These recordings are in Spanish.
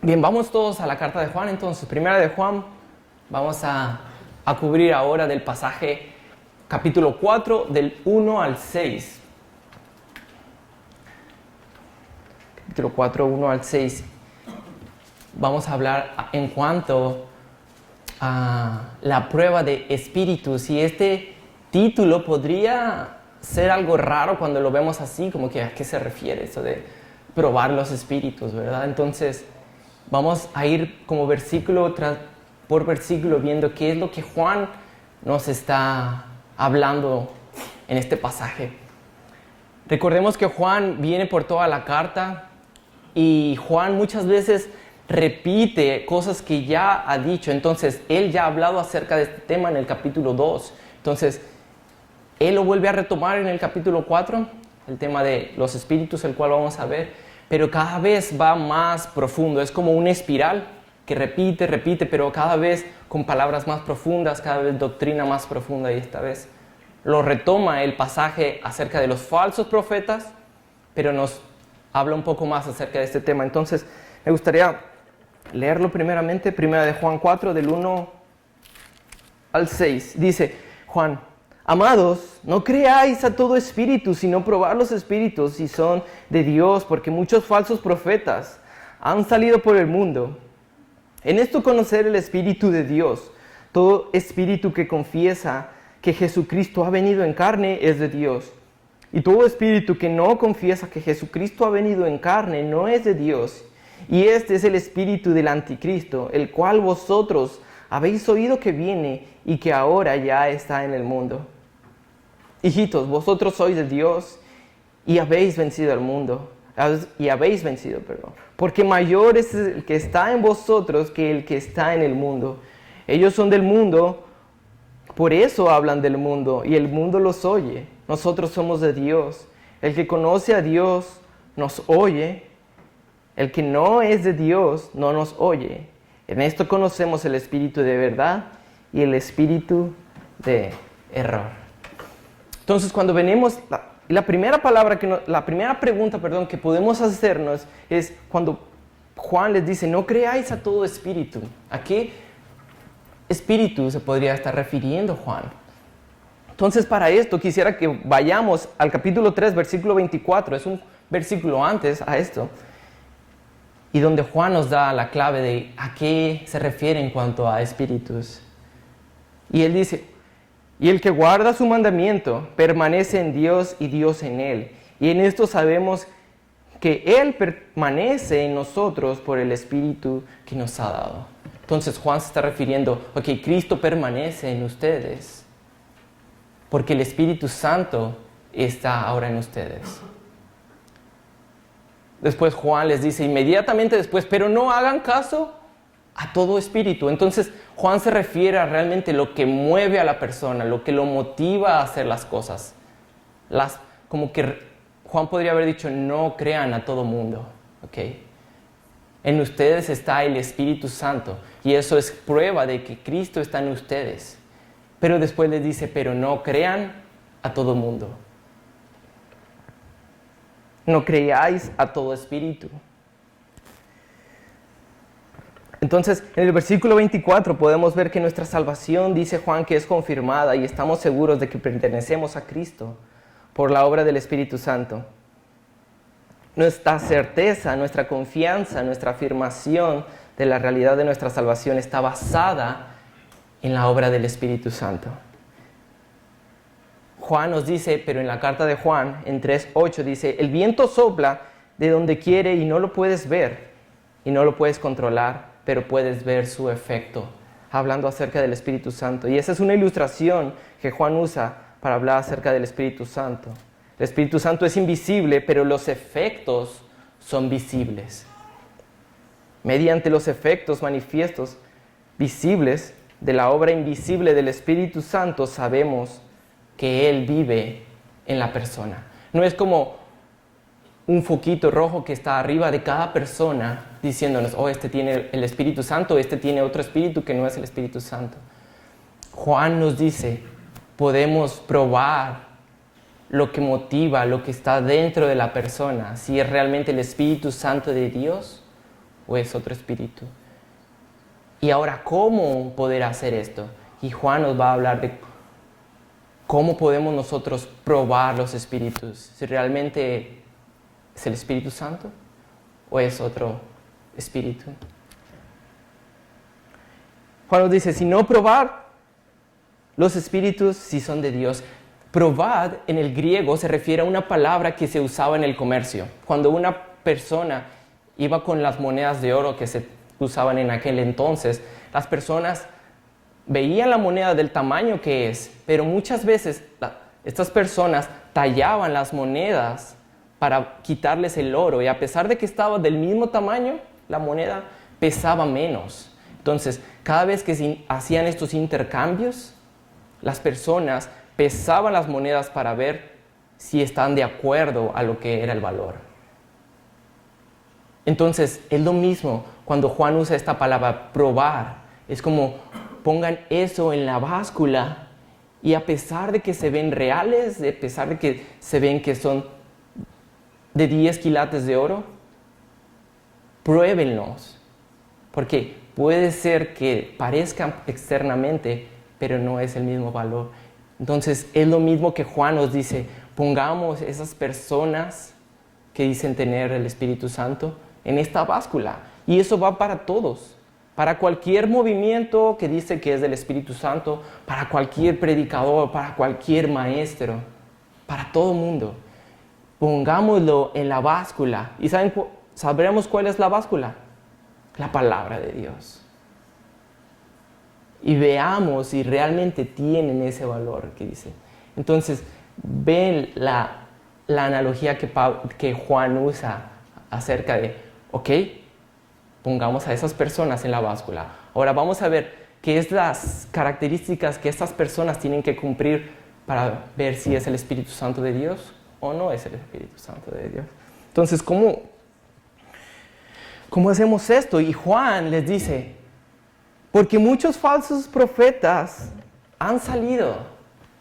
Bien, vamos todos a la carta de Juan, entonces, primera de Juan, vamos a cubrir ahora del pasaje capítulo 4, del 1 al 6. Capítulo 4, 1 al 6. Vamos a hablar en cuanto a la prueba de espíritus, y este título podría ser algo raro cuando lo vemos así, como que a qué se refiere eso de probar los espíritus, ¿verdad? Entonces, vamos a ir como versículo por versículo viendo qué es lo que Juan nos está hablando en este pasaje. Recordemos que Juan viene por toda la carta y Juan muchas veces repite cosas que ya ha dicho. Entonces, él ya ha hablado acerca de este tema en el capítulo 2. Entonces, él lo vuelve a retomar en el capítulo 4, el tema de los espíritus, el cual vamos a ver. Pero cada vez va más profundo, es como una espiral que repite, pero cada vez con palabras más profundas, cada vez doctrina más profunda, y esta vez lo retoma el pasaje acerca de los falsos profetas, pero nos habla un poco más acerca de este tema. Entonces, me gustaría leerlo primeramente, primera de Juan 4, del 1 al 6. Dice Juan: amados, no creáis a todo espíritu, sino probad los espíritus si son de Dios, porque muchos falsos profetas han salido por el mundo. En esto conocer el Espíritu de Dios. Todo espíritu que confiesa que Jesucristo ha venido en carne es de Dios. Y todo espíritu que no confiesa que Jesucristo ha venido en carne no es de Dios. Y este es el espíritu del anticristo, el cual vosotros habéis oído que viene y que ahora ya está en el mundo. Hijitos, vosotros sois de Dios y habéis vencido al mundo. Porque mayor es el que está en vosotros que el que está en el mundo. Ellos son del mundo, por eso hablan del mundo, y el mundo los oye. Nosotros somos de Dios. El que conoce a Dios nos oye. El que no es de Dios no nos oye. En esto conocemos el espíritu de verdad y el espíritu de error. Entonces, cuando venimos, la primera pregunta que podemos hacernos es cuando Juan les dice: no creáis a todo espíritu. ¿A qué espíritu se podría estar refiriendo Juan? Entonces, para esto quisiera que vayamos al capítulo 3, versículo 24. Es un versículo antes a esto, y donde Juan nos da la clave de a qué se refiere en cuanto a espíritus. Y él dice: y el que guarda su mandamiento permanece en Dios y Dios en él. Y en esto sabemos que Él permanece en nosotros por el Espíritu que nos ha dado. Entonces Juan se está refiriendo a que Cristo permanece en ustedes, porque el Espíritu Santo está ahora en ustedes. Después Juan les dice inmediatamente después: pero no hagan caso a todo espíritu. Entonces Juan se refiere a realmente lo que mueve a la persona, lo que lo motiva a hacer las cosas. Como que Juan podría haber dicho: no crean a todo mundo, ¿ok? En ustedes está el Espíritu Santo, y eso es prueba de que Cristo está en ustedes. Pero después les dice: pero no crean a todo mundo. No creáis a todo espíritu. Entonces, en el versículo 24 podemos ver que nuestra salvación, dice Juan, que es confirmada, y estamos seguros de que pertenecemos a Cristo por la obra del Espíritu Santo. Nuestra certeza, nuestra confianza, nuestra afirmación de la realidad de nuestra salvación está basada en la obra del Espíritu Santo. Juan nos dice, pero en la carta de Juan, en 3:8, dice: el viento sopla de donde quiere y no lo puedes ver y no lo puedes controlar, pero puedes ver su efecto, hablando acerca del Espíritu Santo. Y esa es una ilustración que Juan usa para hablar acerca del Espíritu Santo. El Espíritu Santo es invisible, pero los efectos son visibles. Mediante los efectos manifiestos, visibles, de la obra invisible del Espíritu Santo, sabemos que Él vive en la persona. No es como un foquito rojo que está arriba de cada persona diciéndonos: oh, este tiene el Espíritu Santo, este tiene otro espíritu que no es el Espíritu Santo. Juan nos dice: podemos probar lo que motiva, lo que está dentro de la persona, si es realmente el Espíritu Santo de Dios o es otro espíritu? Y ahora, ¿cómo poder hacer esto? Y Juan nos va a hablar de cómo podemos nosotros probar los espíritus. Si realmente es el Espíritu Santo o es otro espíritu. Juan nos dice, si no probar los espíritus si son de Dios. Probad en el griego se refiere a una palabra que se usaba en el comercio. Cuando una persona iba con las monedas de oro que se usaban en aquel entonces, las personas veían la moneda del tamaño que es, pero muchas veces estas personas tallaban las monedas para quitarles el oro, y a pesar de que estaba del mismo tamaño, la moneda pesaba menos. Entonces, cada vez que se hacían estos intercambios, las personas pesaban las monedas para ver si están de acuerdo a lo que era el valor. Entonces, es lo mismo cuando Juan usa esta palabra probar. Es como pongan eso en la báscula y a pesar de que se ven reales, a pesar de que se ven que son de 10 quilates de oro, pruébenlos. Porque puede ser que parezcan externamente, pero no es el mismo valor. Entonces, es lo mismo que Juan nos dice, pongamos esas personas que dicen tener el Espíritu Santo en esta báscula. Y eso va para todos, para cualquier movimiento que dice que es del Espíritu Santo, para cualquier predicador, para cualquier maestro, para todo mundo. Pongámoslo en la báscula. ¿Y sabremos cuál es la báscula? La palabra de Dios. Y veamos si realmente tienen ese valor que dice. Entonces, ven la analogía que Juan usa acerca de, ok, pongamos a esas personas en la báscula. Ahora vamos a ver qué es las características que estas personas tienen que cumplir para ver si es el Espíritu Santo de Dios o no es el Espíritu Santo de Dios. Entonces, ¿cómo hacemos esto? Y Juan les dice, porque muchos falsos profetas han salido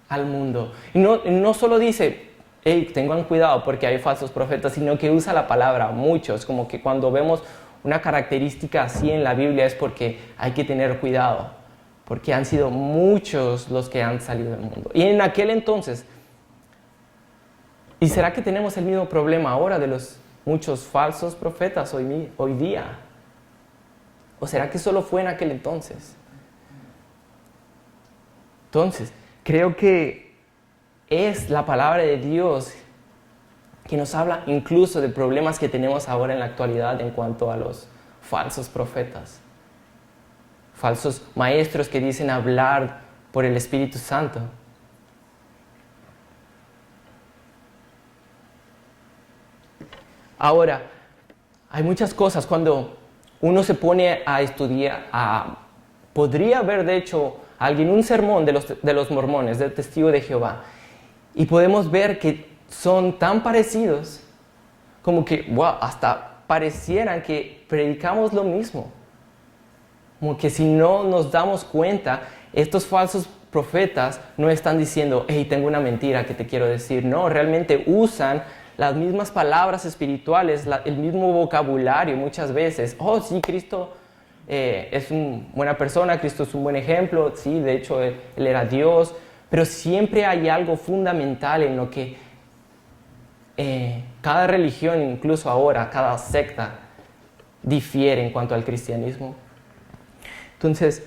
al mundo. Y no solo dice, hey, tengan cuidado porque hay falsos profetas, sino que usa la palabra muchos, como que cuando vemos una característica así en la Biblia es porque hay que tener cuidado, porque han sido muchos los que han salido del mundo. Y en aquel entonces, ¿y será que tenemos el mismo problema ahora de los muchos falsos profetas hoy día? ¿O será que solo fue en aquel entonces? Entonces, creo que es la palabra de Dios que nos habla incluso de problemas que tenemos ahora en la actualidad en cuanto a los falsos profetas. Falsos maestros que dicen hablar por el Espíritu Santo. Ahora, hay muchas cosas cuando uno se pone a estudiar, podría haber de hecho alguien un sermón de los mormones, del Testigo de Jehová, y podemos ver que son tan parecidos como que, wow, hasta parecieran que predicamos lo mismo. Como que si no nos damos cuenta, estos falsos profetas no están diciendo, hey, tengo una mentira que te quiero decir. No, realmente usan las mismas palabras espirituales, el mismo vocabulario muchas veces. Oh, sí, Cristo es una buena persona, Cristo es un buen ejemplo, sí, de hecho él era Dios, pero siempre hay algo fundamental en lo que cada religión, incluso ahora, cada secta, difiere en cuanto al cristianismo. Entonces,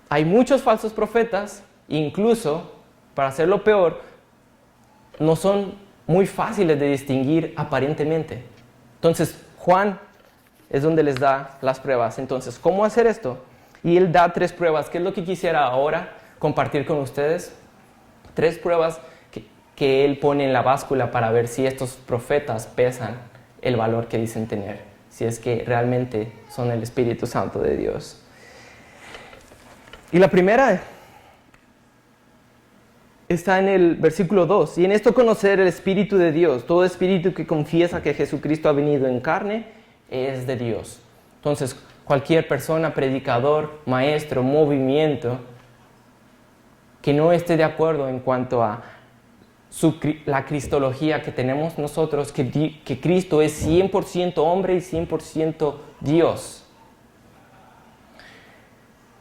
hay muchos falsos profetas, incluso, para hacerlo peor, no son muy fáciles de distinguir aparentemente. Entonces, Juan es donde les da las pruebas. Entonces, ¿cómo hacer esto? Y él da 3 pruebas. ¿Qué es lo que quisiera ahora compartir con ustedes? 3 pruebas que él pone en la báscula para ver si estos profetas pesan el valor que dicen tener, si es que realmente son el Espíritu Santo de Dios. Y la primera está en el versículo 2. Y en esto conocer el Espíritu de Dios. Todo espíritu que confiesa que Jesucristo ha venido en carne es de Dios. Entonces, cualquier persona, predicador, maestro, movimiento, que no esté de acuerdo en cuanto a la cristología que tenemos nosotros, que Cristo es 100% hombre y 100% Dios.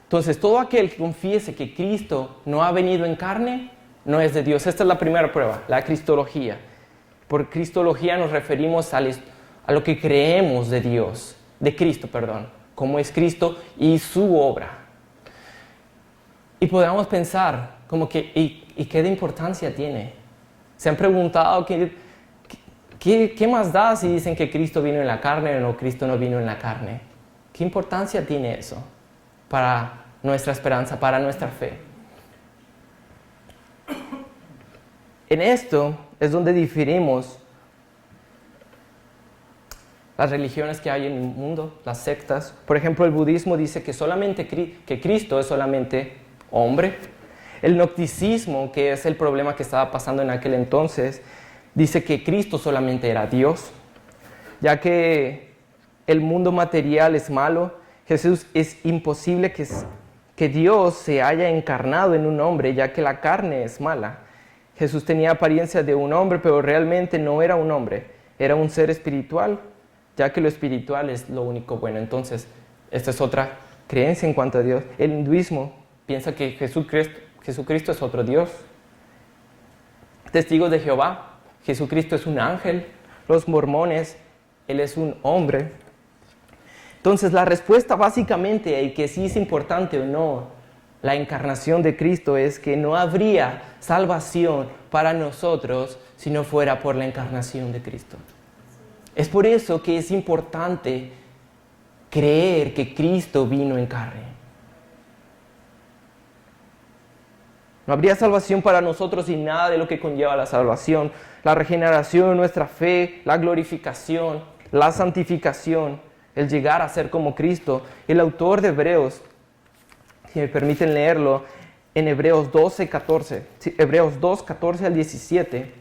Entonces, todo aquel que confiese que Cristo no ha venido en carne, no es de Dios. Esta es la primera prueba, la cristología. Por cristología nos referimos a lo que creemos de Dios, de Cristo, perdón, cómo es Cristo y su obra. Y podemos pensar, como que, ¿y qué de importancia tiene? ¿Se han preguntado qué más da si dicen que Cristo vino en la carne o no, Cristo no vino en la carne? ¿Qué importancia tiene eso para nuestra esperanza, para nuestra fe? En esto es donde diferimos las religiones que hay en el mundo, las sectas. Por ejemplo, el budismo dice que Cristo es solamente hombre. El gnosticismo, que es el problema que estaba pasando en aquel entonces, dice que Cristo solamente era Dios. Ya que el mundo material es malo, Jesús es imposible que Dios se haya encarnado en un hombre, ya que la carne es mala. Jesús tenía apariencia de un hombre, pero realmente no era un hombre, era un ser espiritual, ya que lo espiritual es lo único bueno. Entonces, esta es otra creencia en cuanto a Dios. El hinduismo piensa que Jesucristo es otro Dios. Testigos de Jehová, Jesucristo es un ángel. Los mormones, Él es un hombre. Entonces, la respuesta básicamente, y que sí es importante o no, la encarnación de Cristo, es que no habría salvación para nosotros si no fuera por la encarnación de Cristo. Es por eso que es importante creer que Cristo vino en carne. No habría salvación para nosotros sin nada de lo que conlleva la salvación, la regeneración, nuestra fe, la glorificación, la santificación, el llegar a ser como Cristo. El autor de Hebreos, si me permiten leerlo, en Hebreos 2, 14 al 17.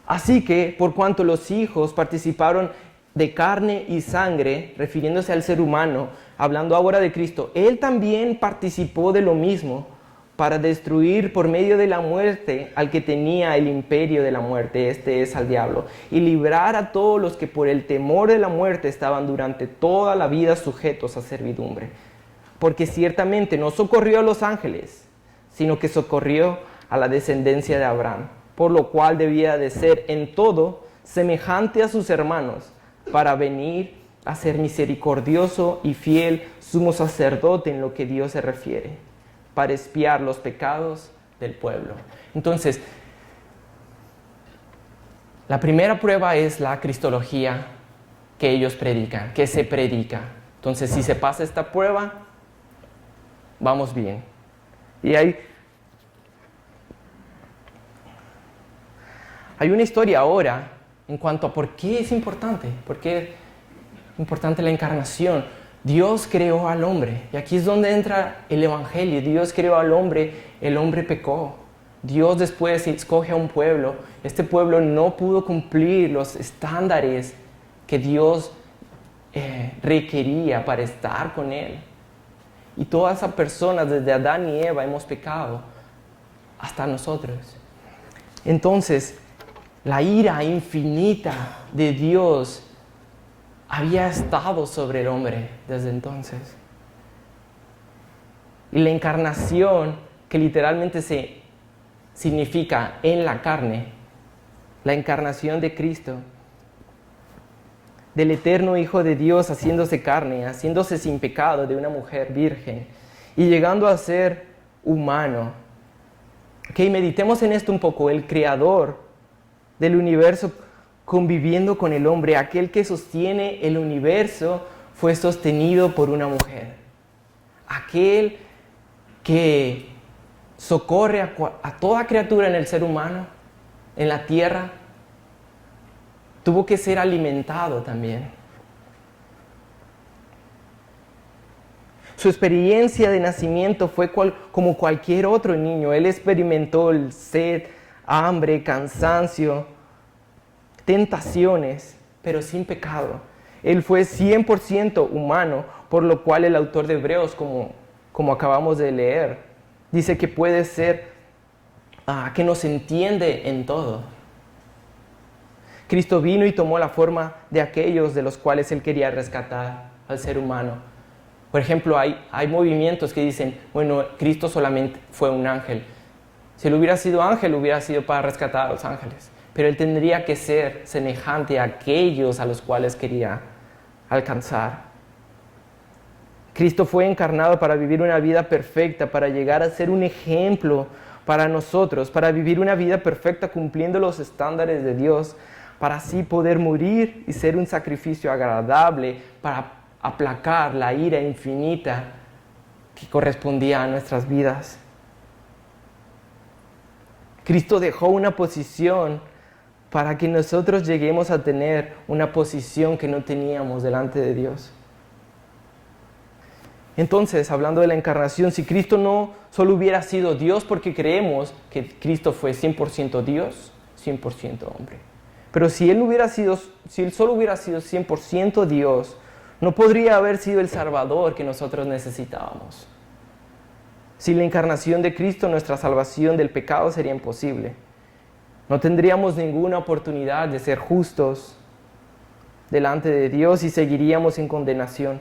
Así que, por cuanto los hijos participaron de carne y sangre, refiriéndose al ser humano, hablando ahora de Cristo, Él también participó de lo mismo, para destruir por medio de la muerte al que tenía el imperio de la muerte, este es al diablo, y librar a todos los que por el temor de la muerte estaban durante toda la vida sujetos a servidumbre. Porque ciertamente no socorrió a los ángeles, sino que socorrió a la descendencia de Abraham, por lo cual debía de ser en todo semejante a sus hermanos, para venir a ser misericordioso y fiel sumo sacerdote en lo que Dios se refiere, para expiar los pecados del pueblo. Entonces, la primera prueba es la cristología que ellos predican, que se predica. Entonces, si se pasa esta prueba, vamos bien. Y hay una historia ahora en cuanto a por qué es importante, la encarnación. Dios creó al hombre, y aquí es donde entra el evangelio. Dios creó al hombre, el hombre pecó. Dios después escoge a un pueblo. Este pueblo no pudo cumplir los estándares que Dios requería para estar con Él. Y todas esas personas, desde Adán y Eva, hemos pecado, hasta nosotros. Entonces, la ira infinita de Dios había estado sobre el hombre desde entonces. Y la encarnación, que literalmente significa en la carne, la encarnación de Cristo, del eterno Hijo de Dios haciéndose carne, haciéndose sin pecado de una mujer virgen y llegando a ser humano. Meditemos en esto un poco. El creador del universo conviviendo con el hombre, aquel que sostiene el universo, fue sostenido por una mujer. Aquel que socorre a toda criatura en el ser humano, en la tierra, tuvo que ser alimentado también. Su experiencia de nacimiento fue como cualquier otro niño. Él experimentó el sed, hambre, cansancio, tentaciones, pero sin pecado. Él fue 100% humano, por lo cual el autor de Hebreos, como como acabamos de leer. Dice que puede ser que nos entiende en todo. Cristo vino y tomó la forma de aquellos de los cuales Él quería rescatar al ser humano. Por ejemplo, hay movimientos que dicen, bueno, Cristo solamente fue un ángel. Si Él hubiera sido ángel, hubiera sido para rescatar a los ángeles. Pero Él tendría que ser semejante a aquellos a los cuales quería alcanzar. Cristo fue encarnado para vivir una vida perfecta, para llegar a ser un ejemplo para nosotros, para vivir una vida perfecta cumpliendo los estándares de Dios, para así poder morir y ser un sacrificio agradable, para aplacar la ira infinita que correspondía a nuestras vidas. Cristo dejó una posición para que nosotros lleguemos a tener una posición que no teníamos delante de Dios. Entonces, hablando de la encarnación, si Cristo no solo hubiera sido Dios, porque creemos que Cristo fue 100% Dios, 100% hombre. Pero si Él solo hubiera sido 100% Dios, no podría haber sido el Salvador que nosotros necesitábamos. Sin la encarnación de Cristo, nuestra salvación del pecado sería imposible. No tendríamos ninguna oportunidad de ser justos delante de Dios y seguiríamos en condenación.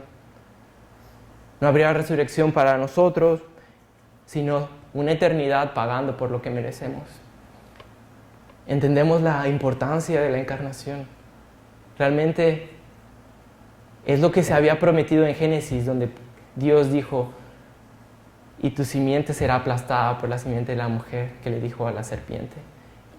No habría resurrección para nosotros, sino una eternidad pagando por lo que merecemos. Entendemos la importancia de la encarnación. Realmente es lo que se había prometido en Génesis, donde Dios dijo, y tu simiente será aplastada por la simiente de la mujer, que le dijo a la serpiente,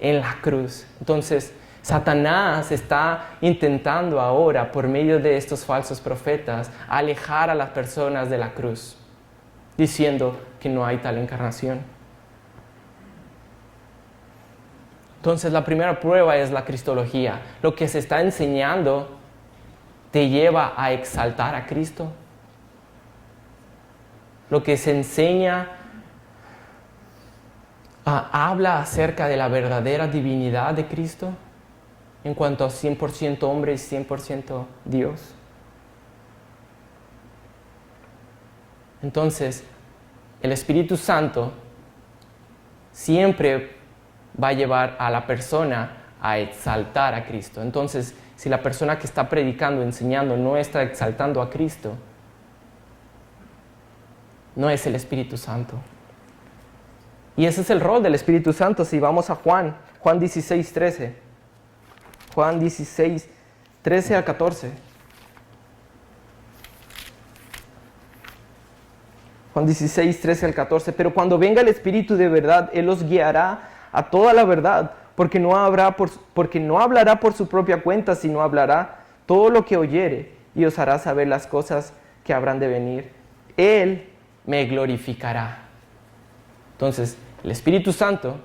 en la cruz. Entonces, Satanás está intentando ahora, por medio de estos falsos profetas, alejar a las personas de la cruz, diciendo que no hay tal encarnación. Entonces, la primera prueba es la cristología. Lo que se está enseñando te lleva a exaltar a Cristo. Lo que se enseña habla acerca de la verdadera divinidad de Cristo en cuanto a 100% hombre y 100% Dios. Entonces, el Espíritu Santo siempre va a llevar a la persona a exaltar a Cristo. Entonces, si la persona que está predicando, enseñando, no está exaltando a Cristo, no es el Espíritu Santo. Y ese es el rol del Espíritu Santo. Si vamos a Juan 16:13. Juan 16, 13 al 14. Juan 16, 13 al 14. Pero cuando venga el Espíritu de verdad, Él os guiará a toda la verdad, porque no hablará por su propia cuenta, sino hablará todo lo que oyere, y os hará saber las cosas que habrán de venir. Él me glorificará. Entonces, el Espíritu Santo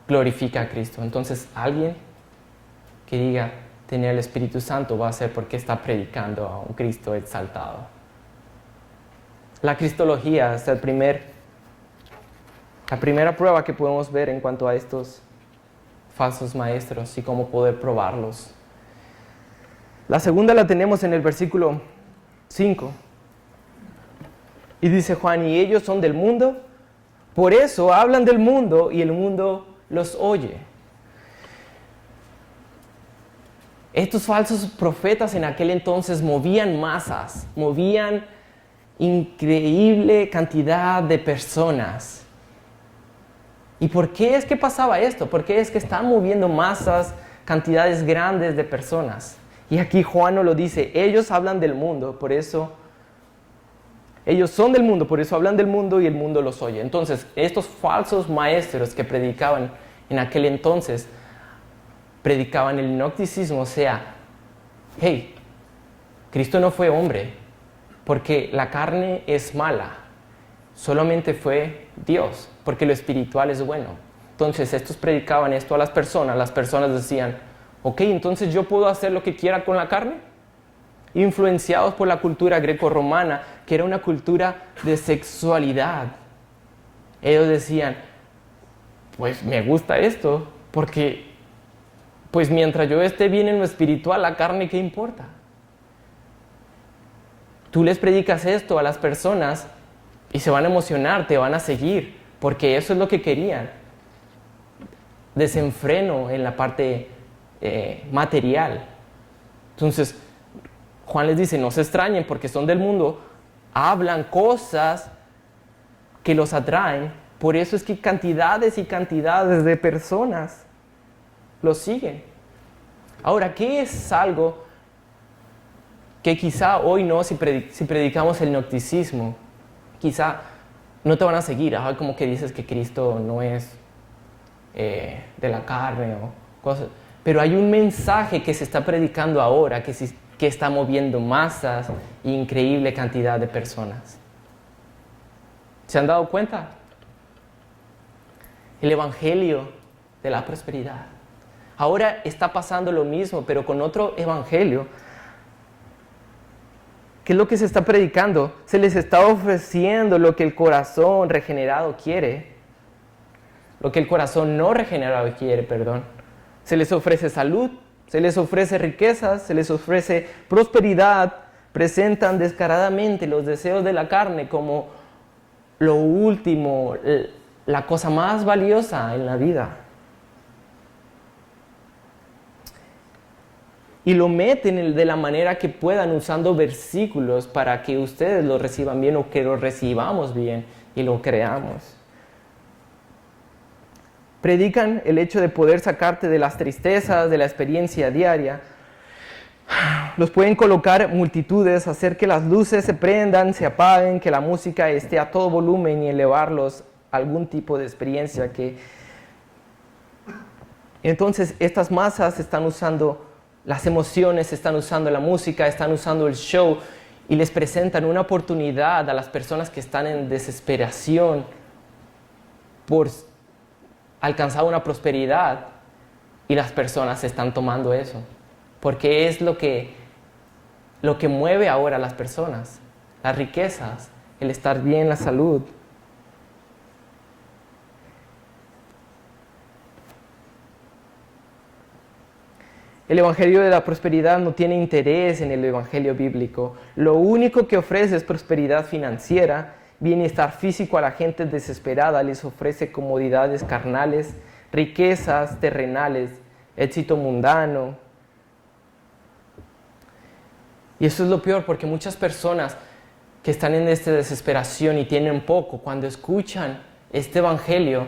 glorifica a Cristo. Entonces, alguien que diga tener el Espíritu Santo va a ser porque está predicando a un Cristo exaltado. La cristología es la primera prueba que podemos ver en cuanto a estos falsos maestros y cómo poder probarlos. La segunda la tenemos en el versículo 5. Y dice Juan, y ellos son del mundo, por eso hablan del mundo y el mundo los oye. Estos falsos profetas en aquel entonces movían masas, movían increíble cantidad de personas. ¿Y por qué es que pasaba esto? ¿Por qué es que están moviendo masas, cantidades grandes de personas? Y aquí Juan nos lo dice, ellos hablan del mundo, por eso, ellos son del mundo, por eso hablan del mundo y el mundo los oye. Entonces, estos falsos maestros que predicaban en aquel entonces, predicaban el gnosticismo, o sea, hey, Cristo no fue hombre, porque la carne es mala, solamente fue Dios, porque lo espiritual es bueno. Entonces estos predicaban esto a las personas decían, ok, entonces yo puedo hacer lo que quiera con la carne. Influenciados por la cultura grecorromana, que era una cultura de sexualidad. Ellos decían, pues me gusta esto, porque pues mientras yo esté bien en lo espiritual, la carne, ¿qué importa? Tú les predicas esto a las personas Y se van a emocionar, te van a seguir, porque eso es lo que querían. Desenfreno en la parte material. Entonces, Juan les dice, no se extrañen porque son del mundo, hablan cosas que los atraen. Por eso es que cantidades y cantidades de personas los siguen. Ahora, ¿qué es algo que quizá hoy no, si predicamos el gnosticismo, quizá no te van a seguir? Como que dices que Cristo no es de la carne o cosas. Pero hay un mensaje que se está predicando ahora, que está moviendo masas e increíble cantidad de personas. ¿Se han dado cuenta? El evangelio de la prosperidad. Ahora está pasando lo mismo, pero con otro evangelio. ¿Qué es lo que se está predicando? Se les está ofreciendo lo que el corazón regenerado quiere. Lo que el corazón no regenerado quiere, perdón. Se les ofrece salud, se les ofrece riquezas, se les ofrece prosperidad. Presentan descaradamente los deseos de la carne como lo último, la cosa más valiosa en la vida. Y lo meten de la manera que puedan, usando versículos para que ustedes lo reciban bien o que lo recibamos bien y lo creamos. Predican el hecho de poder sacarte de las tristezas, de la experiencia diaria. Los pueden colocar multitudes, hacer que las luces se prendan, se apaguen, que la música esté a todo volumen y elevarlos a algún tipo de experiencia que... Entonces, estas masas están usando las emociones, están usando la música, están usando el show y les presentan una oportunidad a las personas que están en desesperación por alcanzar una prosperidad, y las personas están tomando eso, porque es lo que mueve ahora a las personas, las riquezas, el estar bien, la salud. El evangelio de la prosperidad no tiene interés en el evangelio bíblico. Lo único que ofrece es prosperidad financiera, bienestar físico a la gente desesperada, les ofrece comodidades carnales, riquezas terrenales, éxito mundano. Y eso es lo peor, porque muchas personas que están en esta desesperación y tienen poco, cuando escuchan este evangelio,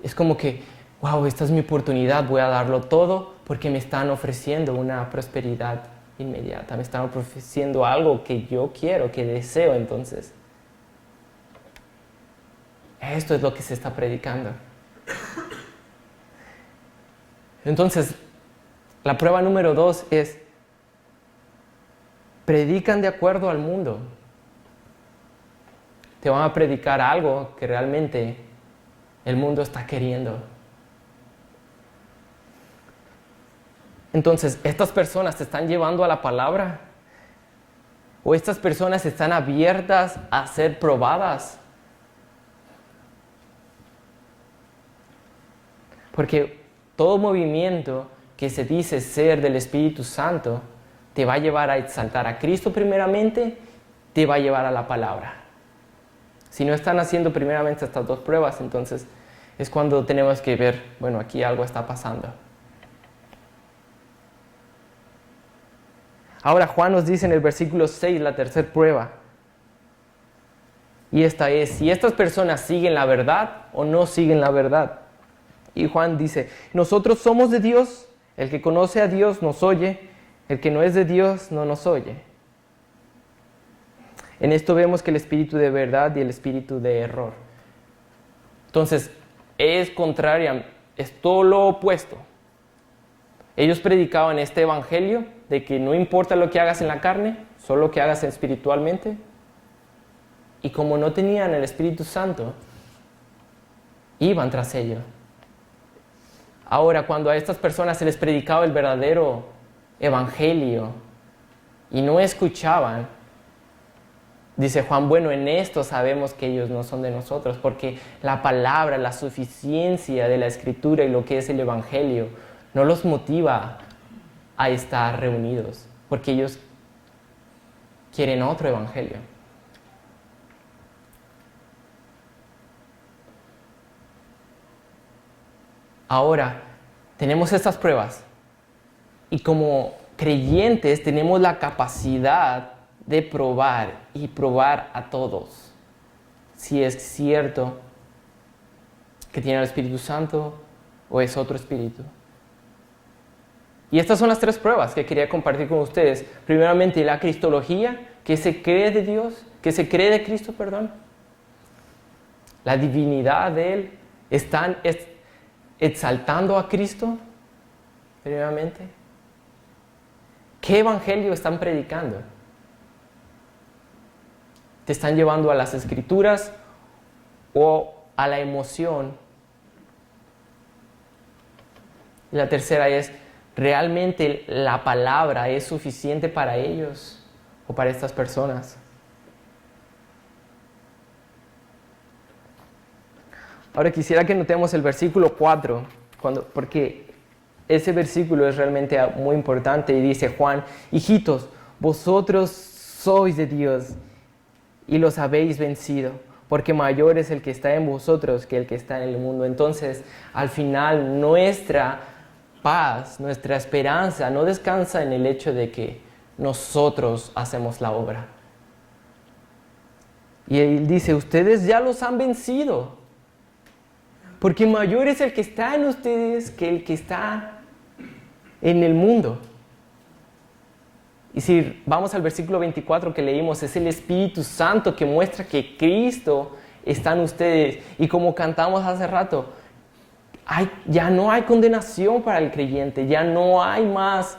es como que, wow, esta es mi oportunidad, voy a darlo todo porque me están ofreciendo una prosperidad inmediata, me están ofreciendo algo que yo quiero, que deseo. Entonces, esto es lo que se está predicando. Entonces, la prueba número 2 es, predican de acuerdo al mundo. Te van a predicar algo que realmente el mundo está queriendo. Entonces, ¿estas personas te están llevando a la palabra? ¿O estas personas están abiertas a ser probadas? Porque todo movimiento que se dice ser del Espíritu Santo te va a llevar a exaltar a Cristo primeramente, te va a llevar a la palabra. Si no están haciendo primeramente estas dos pruebas, entonces es cuando tenemos que ver, bueno, aquí algo está pasando. Ahora Juan nos dice en el versículo 6 la tercera prueba. Y esta es, si estas personas siguen la verdad o no siguen la verdad. Y Juan dice, nosotros somos de Dios, el que conoce a Dios nos oye, el que no es de Dios no nos oye. En esto vemos que el espíritu de verdad y el espíritu de error. Entonces, es contraria, es todo lo opuesto. Ellos predicaban este evangelio de que no importa lo que hagas en la carne, solo lo que hagas espiritualmente. Y como no tenían el Espíritu Santo, iban tras ello. Ahora, cuando a estas personas se les predicaba el verdadero evangelio y no escuchaban, dice Juan, bueno, en esto sabemos que ellos no son de nosotros, porque la palabra, la suficiencia de la Escritura y lo que es el evangelio no los motiva a estar reunidos, porque ellos quieren otro evangelio. Ahora, tenemos estas pruebas y como creyentes tenemos la capacidad de probar y probar a todos si es cierto que tiene el Espíritu Santo o es otro espíritu. Y estas son las 3 pruebas que quería compartir con ustedes. Primeramente, la cristología, que se cree de Dios, que se cree de Cristo, perdón. La divinidad de Él. Están exaltando a Cristo, primeramente. ¿Qué evangelio están predicando? ¿Te están llevando a las Escrituras o a la emoción? Y la tercera es, ¿realmente la palabra es suficiente para ellos o para estas personas? Ahora quisiera que notemos el versículo 4, porque ese versículo es realmente muy importante y dice Juan, hijitos, vosotros sois de Dios y los habéis vencido, porque mayor es el que está en vosotros que el que está en el mundo. Entonces, al final, nuestra paz, nuestra esperanza no descansa en el hecho de que nosotros hacemos la obra. Y él dice, ustedes ya los han vencido, porque mayor es el que está en ustedes que el que está en el mundo. Y si vamos al versículo 24 que leímos, es el Espíritu Santo que muestra que Cristo está en ustedes. Y como cantamos hace rato, ya no hay condenación para el creyente, ya no hay más,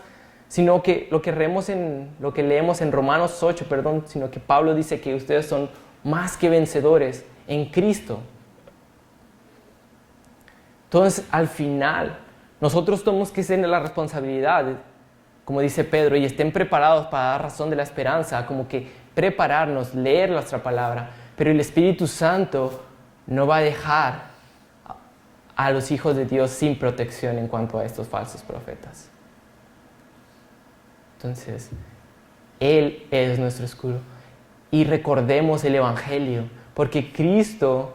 sino que lo que leemos en Romanos 8, sino que Pablo dice que ustedes son más que vencedores en Cristo. Entonces, al final, nosotros tenemos que tener la responsabilidad, como dice Pedro, y estén preparados para dar razón de la esperanza, como que prepararnos, leer nuestra palabra. Pero el Espíritu Santo no va a dejar a los hijos de Dios sin protección en cuanto a estos falsos profetas. Entonces, Él es nuestro escudo. Y recordemos el Evangelio, porque Cristo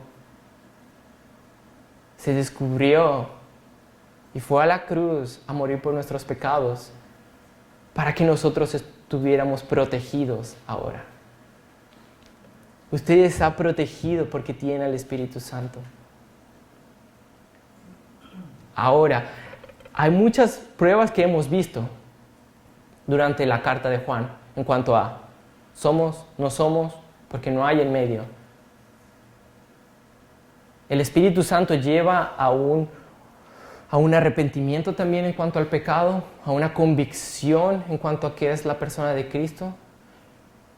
se descubrió y fue a la cruz a morir por nuestros pecados para que nosotros estuviéramos protegidos ahora. Usted está protegido porque tiene al Espíritu Santo. Ahora, hay muchas pruebas que hemos visto durante la carta de Juan en cuanto a somos, no somos, porque no hay en medio. El Espíritu Santo lleva a un arrepentimiento también en cuanto al pecado, a una convicción en cuanto a qué es la persona de Cristo.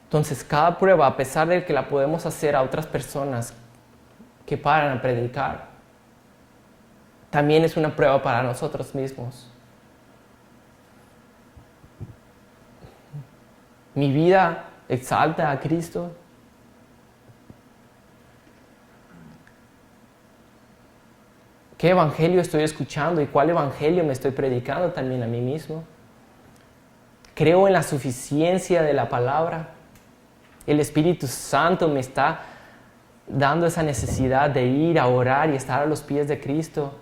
Entonces, cada prueba, a pesar de que la podemos hacer a otras personas que paran a predicar, también es una prueba para nosotros mismos. Mi vida exalta a Cristo. ¿Qué evangelio estoy escuchando y cuál evangelio me estoy predicando también a mí mismo? Creo en la suficiencia de la palabra. El Espíritu Santo me está dando esa necesidad de ir a orar y estar a los pies de Cristo.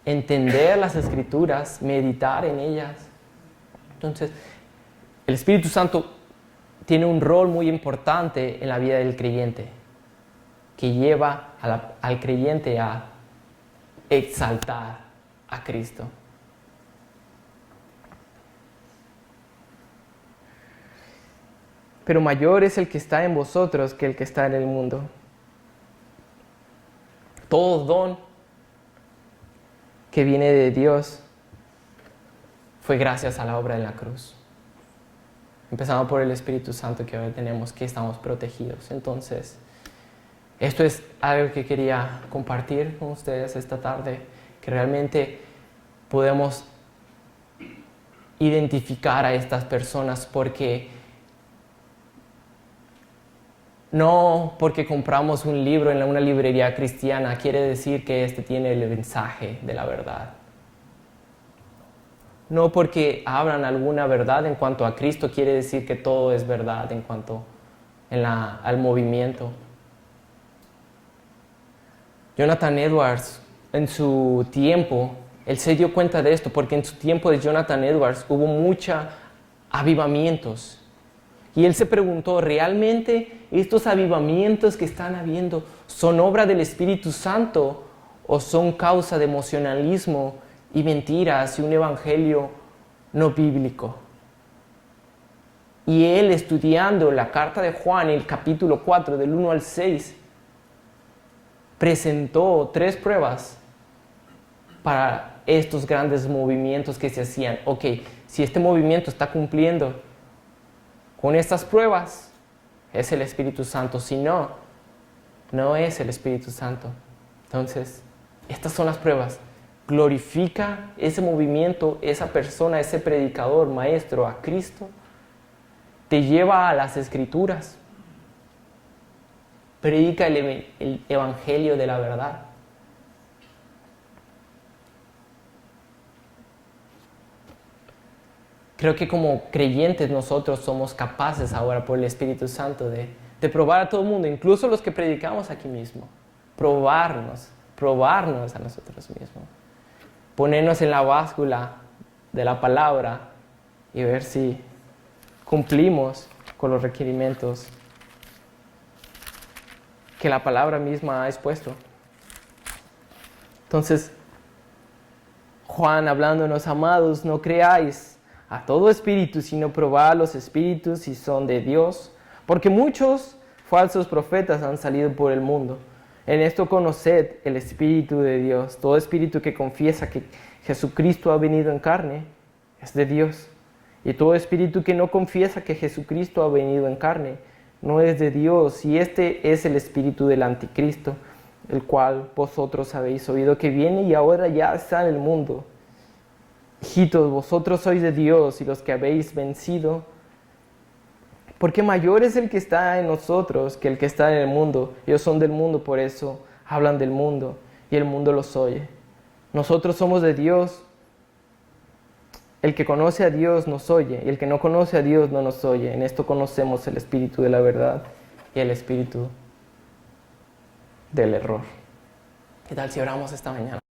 Entender las Escrituras, meditar en ellas. Entonces, el Espíritu Santo tiene un rol muy importante en la vida del creyente, que lleva al creyente a exaltar a Cristo. Pero mayor es el que está en vosotros que el que está en el mundo. Todo don que viene de Dios fue gracias a la obra de la cruz. Empezando por el Espíritu Santo que ahora tenemos, que estamos protegidos. Entonces, esto es algo que quería compartir con ustedes esta tarde, que realmente podemos identificar a estas personas no porque compramos un libro en una librería cristiana quiere decir que este tiene el mensaje de la verdad. No porque hablan alguna verdad en cuanto a Cristo quiere decir que todo es verdad en cuanto al movimiento. Jonathan Edwards, en su tiempo, él se dio cuenta de esto, porque en su tiempo de Jonathan Edwards hubo muchos avivamientos. Y él se preguntó, ¿realmente estos avivamientos que están habiendo son obra del Espíritu Santo o son causa de emocionalismo y mentiras y un evangelio no bíblico? Y él, estudiando la carta de Juan, el capítulo 4, del 1 al 6, presentó 3 pruebas para estos grandes movimientos que se hacían. Ok, si este movimiento está cumpliendo con estas pruebas, es el Espíritu Santo. Si no, no es el Espíritu Santo. Entonces, estas son las pruebas. Glorifica ese movimiento, esa persona, ese predicador, maestro, a Cristo. Te lleva a las Escrituras. Predica el evangelio de la verdad. Creo que como creyentes nosotros somos capaces ahora por el Espíritu Santo de probar a todo el mundo, incluso los que predicamos aquí mismo. Probarnos a nosotros mismos. Ponernos en la báscula de la palabra y ver si cumplimos con los requerimientos que la palabra misma ha expuesto. Entonces, Juan hablándonos, amados, no creáis a todo espíritu, sino probad los espíritus si son de Dios, porque muchos falsos profetas han salido por el mundo. En esto conoced el Espíritu de Dios. Todo espíritu que confiesa que Jesucristo ha venido en carne es de Dios. Y todo espíritu que no confiesa que Jesucristo ha venido en carne no es de Dios. Y este es el espíritu del anticristo, el cual vosotros habéis oído que viene y ahora ya está en el mundo. Hijitos, vosotros sois de Dios y los que habéis vencido, porque mayor es el que está en nosotros que el que está en el mundo. Ellos son del mundo, por eso hablan del mundo y el mundo los oye. Nosotros somos de Dios. El que conoce a Dios nos oye y el que no conoce a Dios no nos oye. En esto conocemos el espíritu de la verdad y el espíritu del error. ¿Qué tal si oramos esta mañana?